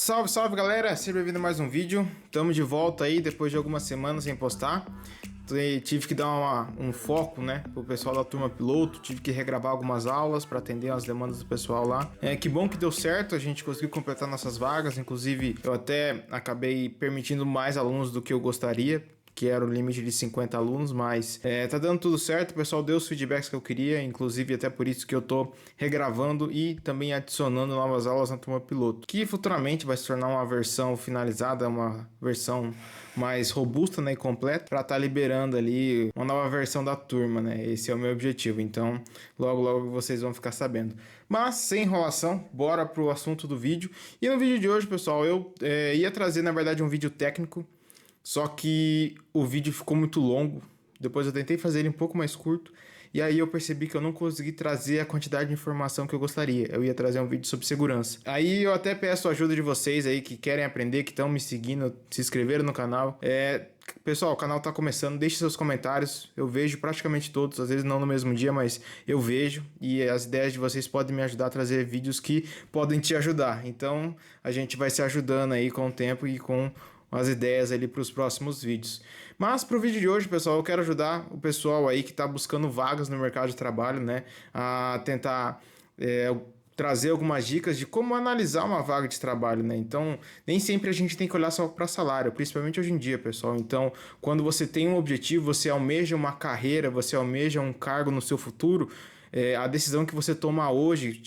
Salve, salve galera, seja bem-vindo a mais um vídeo. Estamos de volta aí depois de algumas semanas sem postar. Tive que dar um foco, né, pro pessoal da turma piloto. Tive que regravar algumas aulas para atender as demandas do pessoal lá. Que bom que deu certo, a gente conseguiu completar nossas vagas. Inclusive, eu até acabei permitindo mais alunos do que eu gostaria, que era o limite de 50 alunos, mas tá dando tudo certo, o pessoal deu os feedbacks que eu queria, inclusive até por isso que eu tô regravando e também adicionando novas aulas na turma piloto, que futuramente vai se tornar uma versão finalizada, uma versão mais robusta, né, e completa, para estar liberando ali uma nova versão da turma, né, esse é o meu objetivo, então logo vocês vão ficar sabendo. Mas sem enrolação, bora pro assunto do vídeo. E no vídeo de hoje, pessoal, eu ia trazer na verdade um vídeo técnico, só que o vídeo ficou muito longo. Depois eu tentei fazer ele um pouco mais curto, e aí eu percebi que eu não consegui trazer a quantidade de informação que eu gostaria. Eu ia trazer um vídeo sobre segurança. Aí eu até peço a ajuda de vocês aí que querem aprender, que estão me seguindo, se inscreveram no canal. Pessoal, o canal tá começando, deixe seus comentários, eu vejo praticamente todos, às vezes não no mesmo dia, mas eu vejo, e as ideias de vocês podem me ajudar a trazer vídeos que podem te ajudar. Então a gente vai se ajudando aí com o tempo e com as ideias ali para os próximos vídeos. Mas para o vídeo de hoje, pessoal, eu quero ajudar o pessoal aí que está buscando vagas no mercado de trabalho, né, a tentar trazer algumas dicas de como analisar uma vaga de trabalho, né? Então, nem sempre a gente tem que olhar só para salário, principalmente hoje em dia, pessoal. Então, quando você tem um objetivo, você almeja uma carreira, você almeja um cargo no seu futuro, a decisão que você toma hoje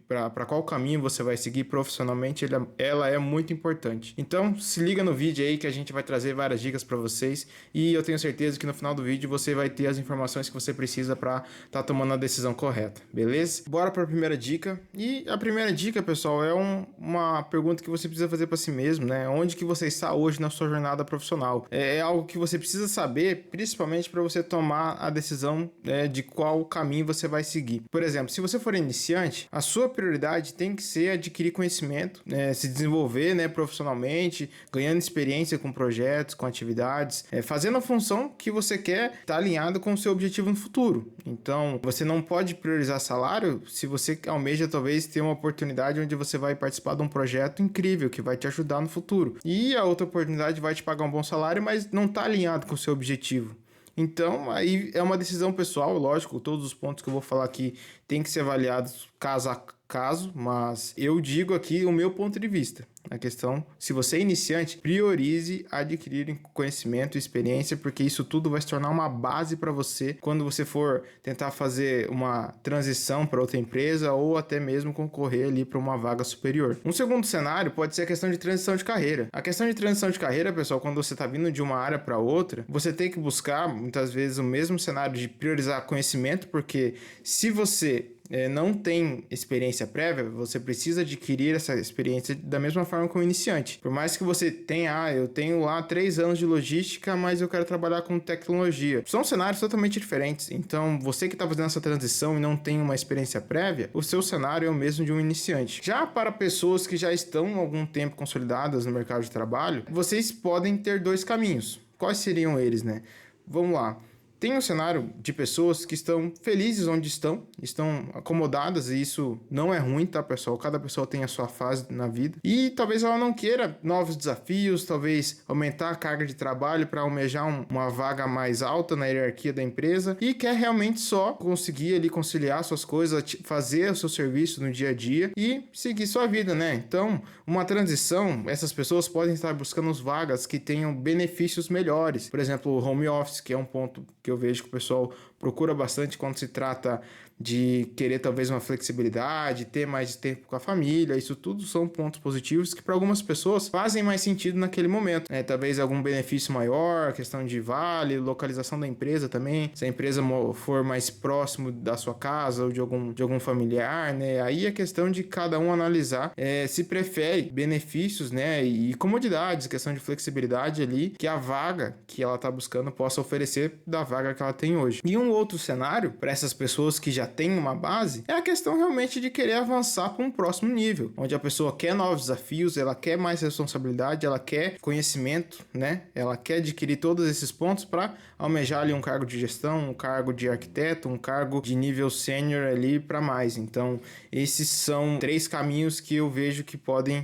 para qual caminho você vai seguir profissionalmente, ela é muito importante. Então se liga no vídeo aí que a gente vai trazer várias dicas para vocês, e eu tenho certeza que no final do vídeo você vai ter as informações que você precisa para estar tomando a decisão correta, beleza? Bora para a primeira dica. E a primeira dica, pessoal, é uma pergunta que você precisa fazer para si mesmo, né? Onde que você está hoje na sua jornada profissional? É algo que você precisa saber, principalmente para você tomar a decisão de qual caminho você vai seguir. Por exemplo, se você for iniciante, a sua prioridade tem que ser adquirir conhecimento, se desenvolver, né, profissionalmente, ganhando experiência com projetos, com atividades, fazendo a função que você quer estar alinhado com o seu objetivo no futuro. Então, você não pode priorizar salário se você almeja talvez ter uma oportunidade onde você vai participar de um projeto incrível que vai te ajudar no futuro. E a outra oportunidade vai te pagar um bom salário, mas não está alinhado com o seu objetivo. Então, aí é uma decisão pessoal, lógico, todos os pontos que eu vou falar aqui tem que ser avaliados caso a caso, mas eu digo aqui o meu ponto de vista. A questão, se você é iniciante, priorize adquirir conhecimento e experiência, porque isso tudo vai se tornar uma base para você quando você for tentar fazer uma transição para outra empresa ou até mesmo concorrer ali para uma vaga superior. Um segundo cenário pode ser a questão de transição de carreira. A questão de transição de carreira, pessoal, quando você está vindo de uma área para outra, você tem que buscar muitas vezes o mesmo cenário de priorizar conhecimento, porque se você não tem experiência prévia, você precisa adquirir essa experiência da mesma forma que um iniciante. Por mais que você tenha, eu tenho lá 3 anos de logística, mas eu quero trabalhar com tecnologia. São cenários totalmente diferentes. Então, você que está fazendo essa transição e não tem uma experiência prévia, o seu cenário é o mesmo de um iniciante. Já para pessoas que já estão há algum tempo consolidadas no mercado de trabalho, vocês podem ter 2 caminhos. Quais seriam eles, né? Vamos lá. Tem um cenário de pessoas que estão felizes onde estão acomodadas, e isso não é ruim, tá, pessoal? Cada pessoa tem a sua fase na vida, e talvez ela não queira novos desafios, talvez aumentar a carga de trabalho para almejar uma vaga mais alta na hierarquia da empresa, e quer realmente só conseguir ali conciliar suas coisas, fazer o seu serviço no dia a dia e seguir sua vida, né? Então, uma transição, essas pessoas podem estar buscando vagas que tenham benefícios melhores, por exemplo, o home office, que é um ponto que eu vejo que o pessoal procura bastante quando se trata de querer talvez uma flexibilidade, ter mais tempo com a família. Isso tudo são pontos positivos que para algumas pessoas fazem mais sentido naquele momento. Talvez algum benefício maior, questão de vale, localização da empresa também, se a empresa for mais próximo da sua casa ou de algum familiar, né? Aí é questão de cada um analisar se prefere benefícios, né, e comodidades, questão de flexibilidade ali, que a vaga que ela está buscando possa oferecer da vaga vaga que ela tem hoje. E um outro cenário, para essas pessoas que já têm uma base, é a questão realmente de querer avançar para um próximo nível, onde a pessoa quer novos desafios, ela quer mais responsabilidade, ela quer conhecimento, né? Ela quer adquirir todos esses pontos para almejar ali um cargo de gestão, um cargo de arquiteto, um cargo de nível sênior ali para mais. Então, esses são 3 caminhos que eu vejo que podem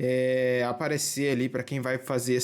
aparecer ali para quem vai fazer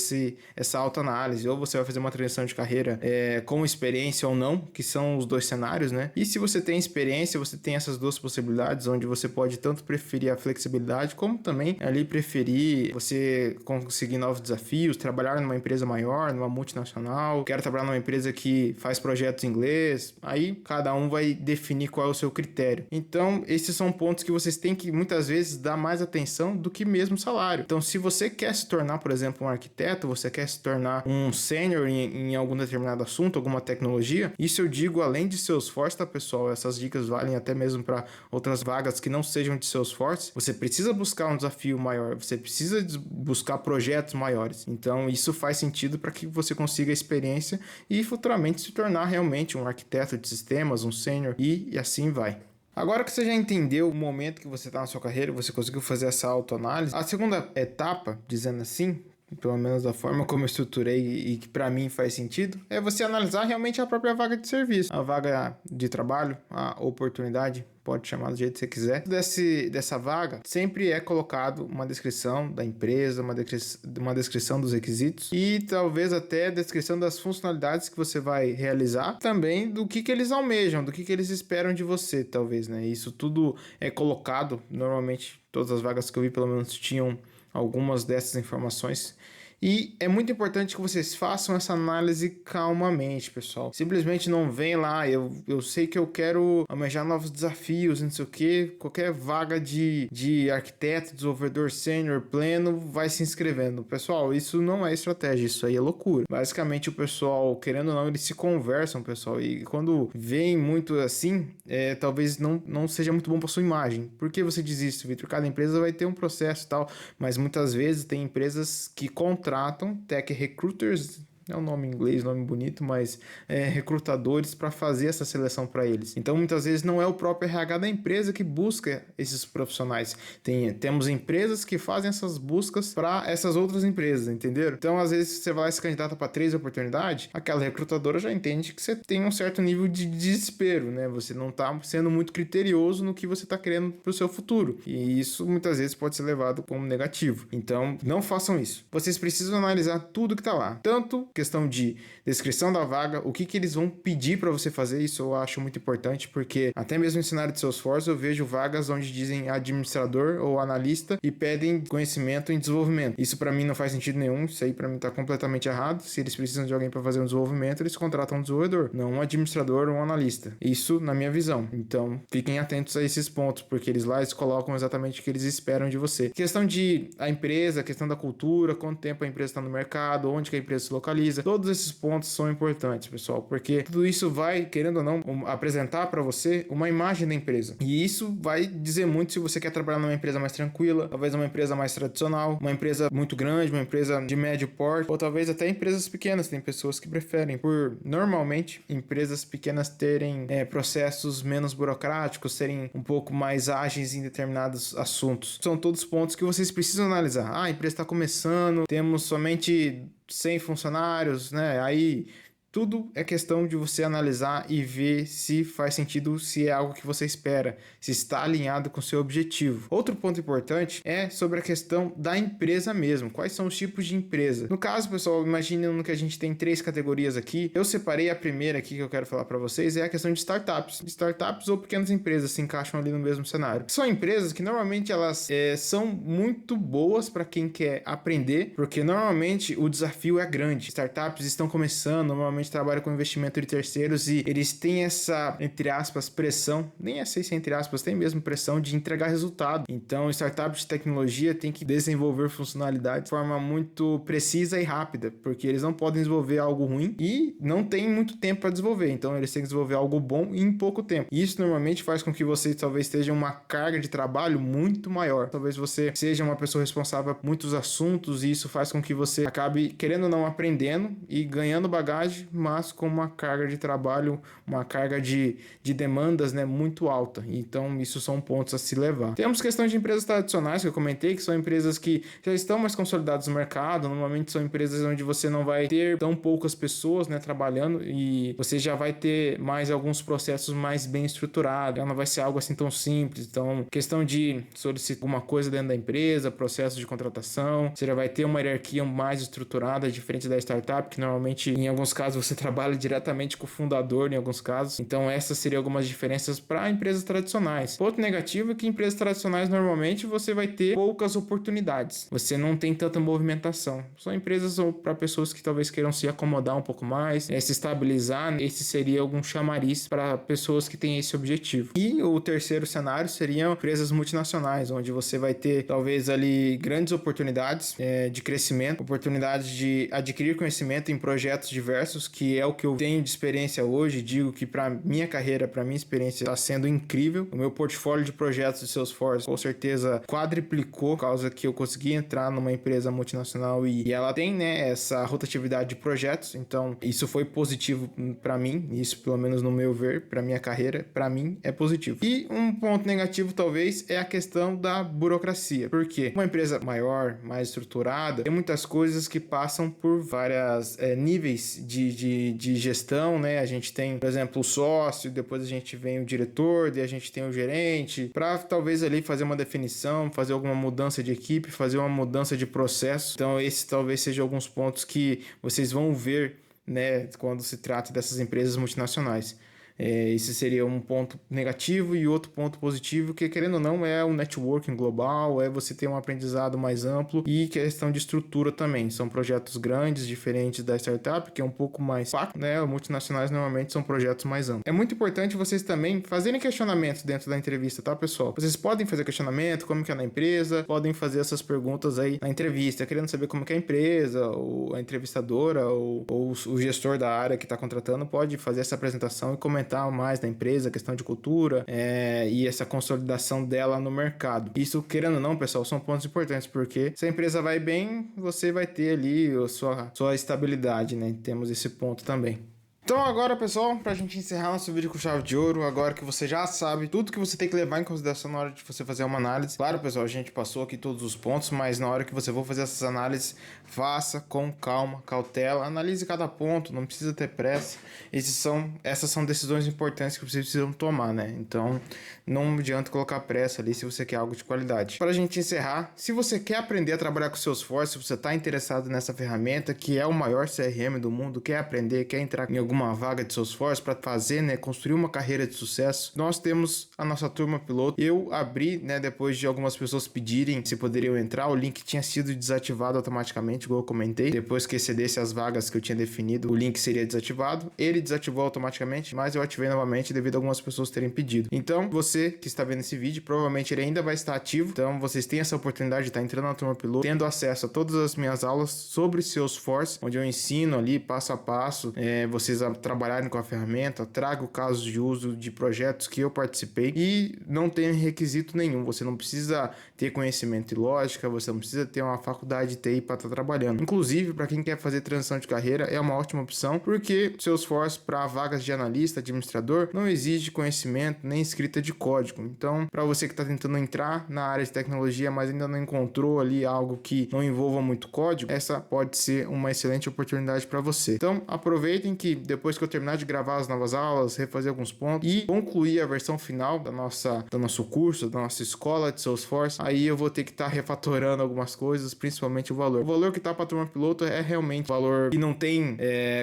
essa autoanálise. Ou você vai fazer uma transição de carreira com experiência ou não, que são os 2 cenários, né? E se você tem experiência, você tem essas 2 possibilidades, onde você pode tanto preferir a flexibilidade, como também ali preferir você conseguir novos desafios, trabalhar numa empresa maior, numa multinacional, quero trabalhar numa empresa que faz projetos em inglês. Aí cada um vai definir qual é o seu critério. Então, esses são pontos que vocês têm que muitas vezes dar mais atenção do que mesmo salário. Então, se você quer se tornar, por exemplo, um arquiteto, você quer se tornar um sênior em algum determinado assunto, alguma tecnologia, isso eu digo além de Salesforce, tá, pessoal? Essas dicas valem até mesmo para outras vagas que não sejam de Salesforce. Você precisa buscar um desafio maior, você precisa buscar projetos maiores. Então, isso faz sentido para que você consiga experiência e futuramente se tornar realmente um arquiteto de sistemas, um sênior e assim vai. Agora que você já entendeu o momento que você está na sua carreira, você conseguiu fazer essa autoanálise, a segunda etapa, dizendo assim, pelo menos da forma como eu estruturei e que para mim faz sentido, é você analisar realmente a própria vaga de serviço, a vaga de trabalho, a oportunidade, pode chamar do jeito que você quiser. Dessa vaga, sempre é colocado uma descrição da empresa, uma descrição dos requisitos e talvez até a descrição das funcionalidades que você vai realizar, também do que eles almejam, do que eles esperam de você, talvez, né? Isso tudo é colocado, normalmente todas as vagas que eu vi pelo menos tinham algumas dessas informações. E é muito importante que vocês façam essa análise calmamente, pessoal. Simplesmente não vem lá, eu sei que eu quero almejar novos desafios, não sei o que. Qualquer vaga de arquiteto, desenvolvedor sênior, pleno, vai se inscrevendo. Pessoal, isso não é estratégia, isso aí é loucura. Basicamente o pessoal, querendo ou não, eles se conversam, pessoal. E quando vem muito assim, talvez não seja muito bom para sua imagem. Por que você diz isso, Victor? Cada empresa vai ter um processo e tal, mas muitas vezes tem empresas que contratam tech recruiters, é um nome em inglês, nome bonito, mas recrutadores para fazer essa seleção para eles. Então, muitas vezes não é o próprio RH da empresa que busca esses profissionais. Temos empresas que fazem essas buscas para essas outras empresas, entenderam? Então, às vezes, você vai se candidata para 3 oportunidades, aquela recrutadora já entende que você tem um certo nível de desespero, né? Você não está sendo muito criterioso no que você está querendo para o seu futuro. E isso, muitas vezes, pode ser levado como negativo. Então, não façam isso. Vocês precisam analisar tudo que está lá. Tanto questão de descrição da vaga, o que eles vão pedir para você fazer, isso eu acho muito importante, porque até mesmo em cenário de Salesforce eu vejo vagas onde dizem administrador ou analista e pedem conhecimento em desenvolvimento. Isso para mim não faz sentido nenhum, isso aí para mim tá completamente errado. Se eles precisam de alguém para fazer um desenvolvimento, eles contratam um desenvolvedor, não um administrador ou um analista. Isso na minha visão. Então, fiquem atentos a esses pontos, porque eles colocam exatamente o que eles esperam de você. Questão de a empresa, questão da cultura, quanto tempo a empresa está no mercado, onde que a empresa se localiza, todos esses pontos são importantes, pessoal, porque tudo isso vai, querendo ou não, apresentar para você uma imagem da empresa. E isso vai dizer muito se você quer trabalhar numa empresa mais tranquila, talvez uma empresa mais tradicional, uma empresa muito grande, uma empresa de médio porte, ou talvez até empresas pequenas. Tem pessoas que preferem, por normalmente empresas pequenas terem processos menos burocráticos, serem um pouco mais ágeis em determinados assuntos. São todos pontos que vocês precisam analisar. A empresa está começando, temos somente 100 funcionários, né? Aí tudo é questão de você analisar e ver se faz sentido, se é algo que você espera, se está alinhado com o seu objetivo. Outro ponto importante é sobre a questão da empresa mesmo. Quais são os tipos de empresa? No caso, pessoal, imaginando que a gente tem 3 categorias aqui. Eu separei a primeira aqui que eu quero falar para vocês, é a questão de startups. Startups ou pequenas empresas se encaixam ali no mesmo cenário. São empresas que normalmente elas são muito boas para quem quer aprender, porque normalmente o desafio é grande. Startups estão começando, normalmente trabalha com investimento de terceiros e eles têm essa, entre aspas, pressão, nem sei se é entre aspas, tem mesmo pressão de entregar resultado. Então, startups de tecnologia tem que desenvolver funcionalidade de forma muito precisa e rápida, porque eles não podem desenvolver algo ruim e não tem muito tempo para desenvolver. Então, eles têm que desenvolver algo bom em pouco tempo. E isso normalmente faz com que você talvez esteja uma carga de trabalho muito maior. Talvez você seja uma pessoa responsável por muitos assuntos e isso faz com que você acabe, querendo ou não, aprendendo e ganhando bagagem mas com uma carga de trabalho, uma carga de demandas, né, muito alta. Então, isso são pontos a se levar. Temos questão de empresas tradicionais, que eu comentei, que são empresas que já estão mais consolidadas no mercado. Normalmente são empresas onde você não vai ter tão poucas pessoas, né, trabalhando, e você já vai ter mais alguns processos mais bem estruturados. Não vai ser algo assim tão simples. Então, questão de solicitar alguma coisa dentro da empresa, processo de contratação, você já vai ter uma hierarquia mais estruturada, diferente da startup, que normalmente, em alguns casos, você trabalha diretamente com o fundador, em alguns casos. Então, essas seriam algumas diferenças para empresas tradicionais. Ponto negativo é que em empresas tradicionais, normalmente, você vai ter poucas oportunidades. Você não tem tanta movimentação. São empresas para pessoas que talvez queiram se acomodar um pouco mais, se estabilizar. Esse seria algum chamariz para pessoas que têm esse objetivo. E o terceiro cenário seriam empresas multinacionais, onde você vai ter, talvez, ali grandes oportunidades de crescimento, oportunidades de adquirir conhecimento em projetos diversos, que é o que eu tenho de experiência hoje. Digo que para minha carreira, para minha experiência, está sendo incrível. O meu portfólio de projetos de Salesforce com certeza quadriplicou, por causa que eu consegui entrar numa empresa multinacional e ela tem, né, essa rotatividade de projetos. Então, isso foi positivo para mim, isso pelo menos no meu ver, para minha carreira, para mim é positivo. E um ponto negativo talvez é a questão da burocracia. Por quê? Uma empresa maior, mais estruturada, tem muitas coisas que passam por vários níveis de gestão, né? A gente tem, por exemplo, o sócio, depois a gente vem o diretor, daí a gente tem o gerente, para talvez ali fazer uma definição, fazer alguma mudança de equipe, fazer uma mudança de processo. Então, esses talvez sejam alguns pontos que vocês vão ver, né, quando se trata dessas empresas multinacionais. Esse seria um ponto negativo, e outro ponto positivo, que querendo ou não é o networking global, é você ter um aprendizado mais amplo, e questão de estrutura também. São projetos grandes, diferentes da startup, que é um pouco mais fácil, né? Os multinacionais normalmente são projetos mais amplos. É muito importante vocês também fazerem questionamentos dentro da entrevista, tá, pessoal? Vocês podem fazer questionamento, como que é na empresa, podem fazer essas perguntas aí na entrevista, querendo saber como que é a empresa, ou a entrevistadora, ou o gestor da área que está contratando pode fazer essa apresentação e comentar mais da empresa, questão de cultura e essa consolidação dela no mercado. Isso, querendo ou não, pessoal, são pontos importantes, porque se a empresa vai bem, você vai ter ali a sua estabilidade, né? Temos esse ponto também. Então agora, pessoal, pra gente encerrar nosso vídeo com chave de ouro, agora que você já sabe tudo que você tem que levar em consideração na hora de você fazer uma análise. Claro, pessoal, a gente passou aqui todos os pontos, mas na hora que você for fazer essas análises, faça com calma, cautela, analise cada ponto, não precisa ter pressa. Essas são decisões importantes que vocês precisam tomar, né? Então, não adianta colocar pressa ali se você quer algo de qualidade. Para a gente encerrar, se você quer aprender a trabalhar com Salesforce, se você está interessado nessa ferramenta, que é o maior CRM do mundo, quer aprender, quer entrar em alguma vaga de Salesforce para fazer, né, construir uma carreira de sucesso, nós temos a nossa turma piloto. Eu abri, né, depois de algumas pessoas pedirem se poderiam entrar, o link tinha sido desativado automaticamente, igual eu comentei. Depois que excedesse as vagas que eu tinha definido, o link seria desativado. Ele desativou automaticamente, mas eu ativei novamente devido a algumas pessoas terem pedido. Então, você que está vendo esse vídeo, provavelmente ele ainda vai estar ativo. Então, vocês têm essa oportunidade de estar entrando na turma piloto, tendo acesso a todas as minhas aulas sobre Salesforce, onde eu ensino ali passo a passo, vocês a trabalharem com a ferramenta, trago casos de uso de projetos que eu participei, e não tem requisito nenhum. Você não precisa ter conhecimento em lógica, você não precisa ter uma faculdade de TI para estar trabalhando. Inclusive, para quem quer fazer transição de carreira, é uma ótima opção, porque Salesforce, para vagas de analista, administrador, não exige conhecimento nem escrita de código. Então, para você que está tentando entrar na área de tecnologia, mas ainda não encontrou ali algo que não envolva muito código, essa pode ser uma excelente oportunidade para você. Então, aproveitem que depois que eu terminar de gravar as novas aulas, refazer alguns pontos e concluir a versão final do nosso curso, da nossa escola de Salesforce, aí eu vou ter que estar refatorando algumas coisas, principalmente o valor. O valor que está para a turma piloto é realmente um valor que não tem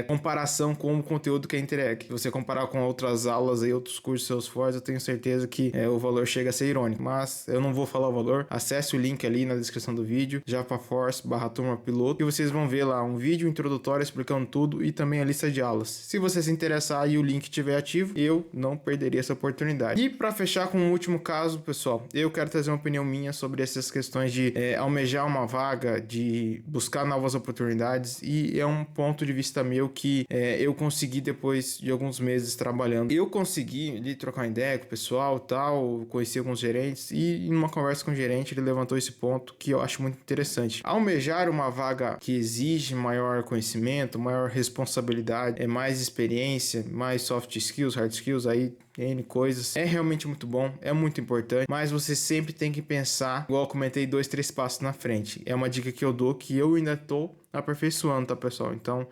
comparação com o conteúdo que é entregue. Se você comparar com outras aulas e outros cursos de Salesforce, eu tenho certeza que o valor chega a ser irônico, mas eu não vou falar o valor. Acesse o link ali na descrição do vídeo, javaforce/turma piloto, e vocês vão ver lá um vídeo introdutório explicando tudo e também a lista de aulas. Se você se interessar e o link estiver ativo, eu não perderia essa oportunidade. E para fechar com o último caso, pessoal, eu quero trazer uma opinião minha sobre essas questões de almejar uma vaga, de buscar novas oportunidades, e é um ponto de vista meu que eu consegui depois de alguns meses trabalhando. Eu consegui ali trocar uma ideia com o pessoal, tal, conheci alguns gerentes, e em uma conversa com o gerente ele levantou esse ponto que eu acho muito interessante. Almejar uma vaga que exige maior conhecimento, maior responsabilidade, mais experiência, mais soft skills, hard skills, aí N coisas, é realmente muito bom, é muito importante, mas você sempre tem que pensar, igual eu comentei, 2, 3 passos na frente. É uma dica que eu dou, que eu ainda tô aperfeiçoando, tá, pessoal? Então,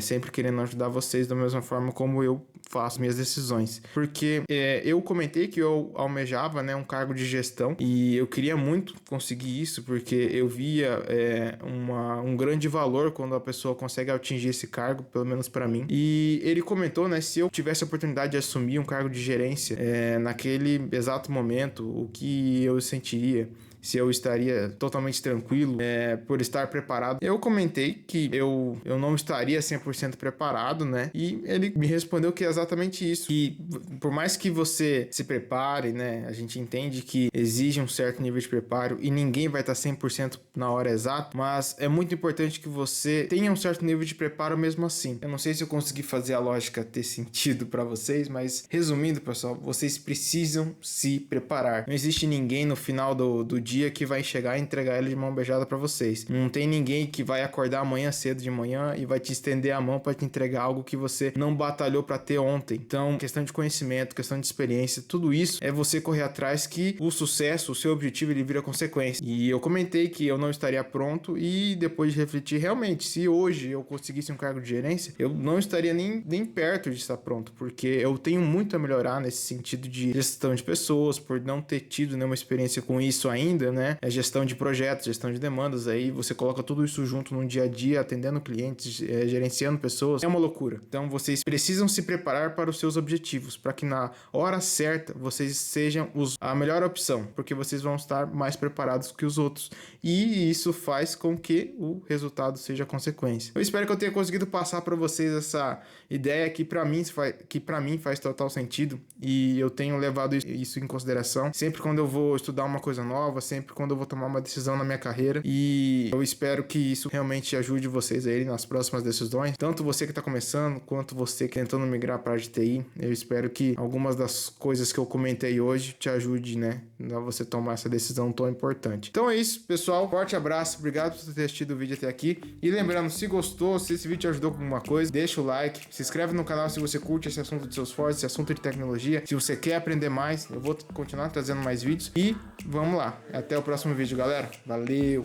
sempre querendo ajudar vocês da mesma forma como eu faço minhas decisões. Porque eu comentei que eu almejava, né, um cargo de gestão, e eu queria muito conseguir isso, porque eu via um grande valor quando a pessoa consegue atingir esse cargo, pelo menos para mim. E ele comentou, né, se eu tivesse a oportunidade de assumir um cargo de gerência naquele exato momento, o que eu sentiria, se eu estaria totalmente tranquilo por estar preparado. Eu comentei que eu não estaria 100% preparado, né? E ele me respondeu que é exatamente isso. Que por mais que você se prepare, né? A gente entende que exige um certo nível de preparo e ninguém vai estar 100% na hora exata, mas é muito importante que você tenha um certo nível de preparo mesmo assim. Eu não sei se eu consegui fazer a lógica ter sentido para vocês, mas resumindo, pessoal, vocês precisam se preparar. Não existe ninguém no final do dia que vai chegar e entregar ele de mão beijada para vocês. Não tem ninguém que vai acordar amanhã cedo de manhã e vai te estender a mão para te entregar algo que você não batalhou para ter ontem. Então, questão de conhecimento, questão de experiência, tudo isso é você correr atrás, que o sucesso, o seu objetivo, ele vira consequência. E eu comentei que eu não estaria pronto, e depois de refletir, realmente, se hoje eu conseguisse um cargo de gerência, eu não estaria nem perto de estar pronto, porque eu tenho muito a melhorar nesse sentido de gestão de pessoas, por não ter tido nenhuma experiência com isso ainda, né? É gestão de projetos, gestão de demandas, aí você coloca tudo isso junto no dia a dia, atendendo clientes, gerenciando pessoas, é uma loucura. Então vocês precisam se preparar para os seus objetivos, para que na hora certa vocês sejam a melhor opção, porque vocês vão estar mais preparados que os outros, e isso faz com que o resultado seja consequência. Eu espero que eu tenha conseguido passar para vocês essa ideia que para mim faz total sentido, e eu tenho levado isso em consideração sempre quando eu vou estudar uma coisa nova, sempre quando eu vou tomar uma decisão na minha carreira, e eu espero que isso realmente ajude vocês aí nas próximas decisões, tanto você que está começando, quanto você que tentando migrar para a área de TI. Eu espero que algumas das coisas que eu comentei hoje te ajude, né, a você tomar essa decisão tão importante. Então é isso, pessoal, forte abraço, obrigado por ter assistido o vídeo até aqui, e lembrando, se gostou, se esse vídeo te ajudou com alguma coisa, deixa o like, se inscreve no canal se você curte esse assunto de Salesforce, esse assunto de tecnologia. Se você quer aprender mais, eu vou continuar trazendo mais vídeos, e vamos lá, até o próximo vídeo, galera. Valeu!